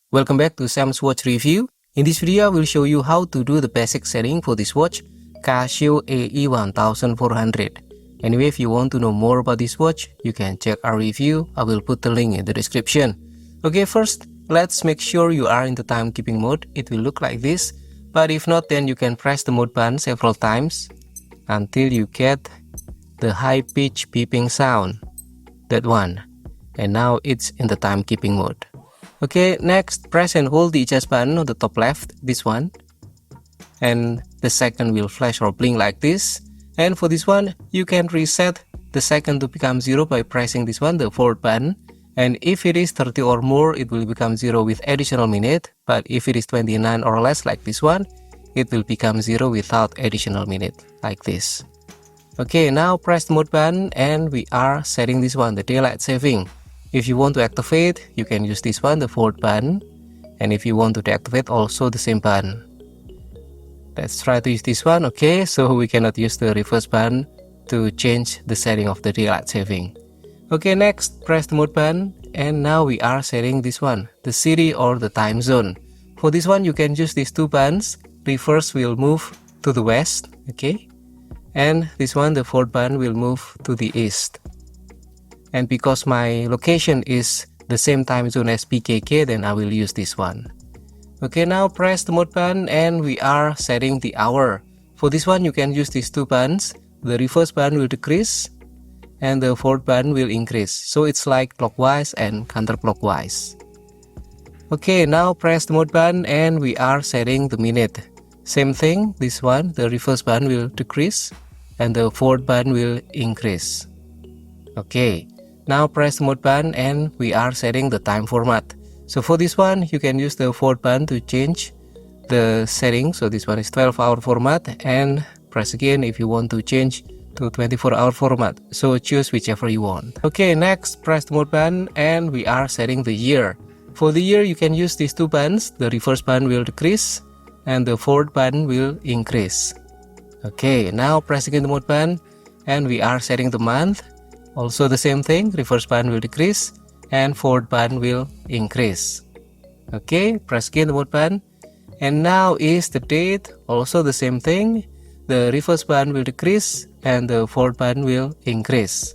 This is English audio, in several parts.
Welcome back to Sam's Watch Review. In this video, I will show you how to do the basic setting for this watch, Casio AE1400. Anyway, if you want to know more about this watch, you can check our review. I will put the link in the description. Okay, first, let's make sure you are in the timekeeping mode. It will look like this, but if not, then you can press the mode button several times until you get the high-pitch beeping sound. That one. And now it's in the timekeeping mode. Okay, next press and hold the adjust button on the top left, this one. And the second will flash or blink like this. And for this one, you can reset the second to become 0 by pressing this one, the forward button. And if it is 30 or more, it will become 0 with additional minute. But if it is 29 or less like this one, it will become 0 without additional minute, like this. Okay, now press the mode button and we are setting this one, the daylight saving. If you want to activate, you can use this one, the forward button. And if you want to deactivate, also the same button. Let's try to use this one. Okay, so we cannot use the reverse button to change the setting of the daylight saving. Okay, next press the mode button and now we are setting this one, the city or the time zone. For this one, you can use these two buttons. Reverse will move to the west, okay? And this one, the forward button, will move to the east. And because my location is the same time zone as PKK, then I will use this one. Okay, now press the mode button and we are setting the hour. For this one, you can use these two buttons. The reverse button will decrease and the forward button will increase. So it's like clockwise and counterclockwise. Okay, now press the mode button and we are setting the minute. Same thing, this one, the reverse button will decrease and the forward button will increase. Okay. Now press the mode button and we are setting the time format. So for this one, you can use the forward button to change the setting. So this one is 12-hour format and press again if you want to change to 24-hour format. So choose whichever you want. Okay, next press the mode button and we are setting the year. For the year, you can use these two buttons. The reverse button will decrease and the forward button will increase. Okay, now press again the mode button and we are setting the month. Also the same thing, reverse button will decrease and forward button will increase. Okay, press again the mode button and now is the date. Also the same thing, the reverse button will decrease and the forward button will increase.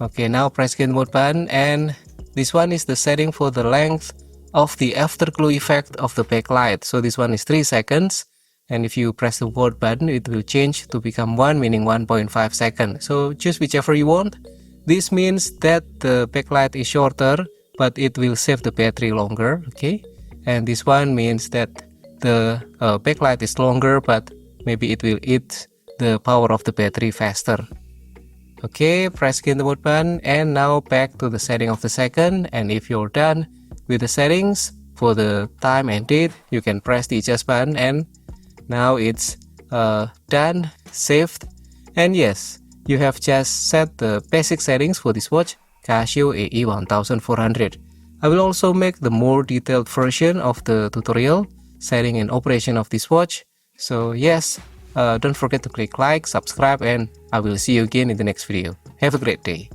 Okay, now press again the mode button and this one is the setting for the length of the afterglow effect of the backlight. So this one is 3 seconds. And if you press the forward button, it will change to become 1, meaning 1.5 seconds. So choose whichever you want. This means that the backlight is shorter, but it will save the battery longer, okay? And this one means that the backlight is longer, but maybe it will eat the power of the battery faster. Okay, press again the mode button, and now back to the setting of the second. And if you're done with the settings for the time and date, you can press the adjust button and now it's done, saved, and yes, you have just set the basic settings for this watch, Casio AE1400. I will also make the more detailed version of the tutorial, setting and operation of this watch. So yes, don't forget to click like, subscribe, and I will see you again in the next video. Have a great day.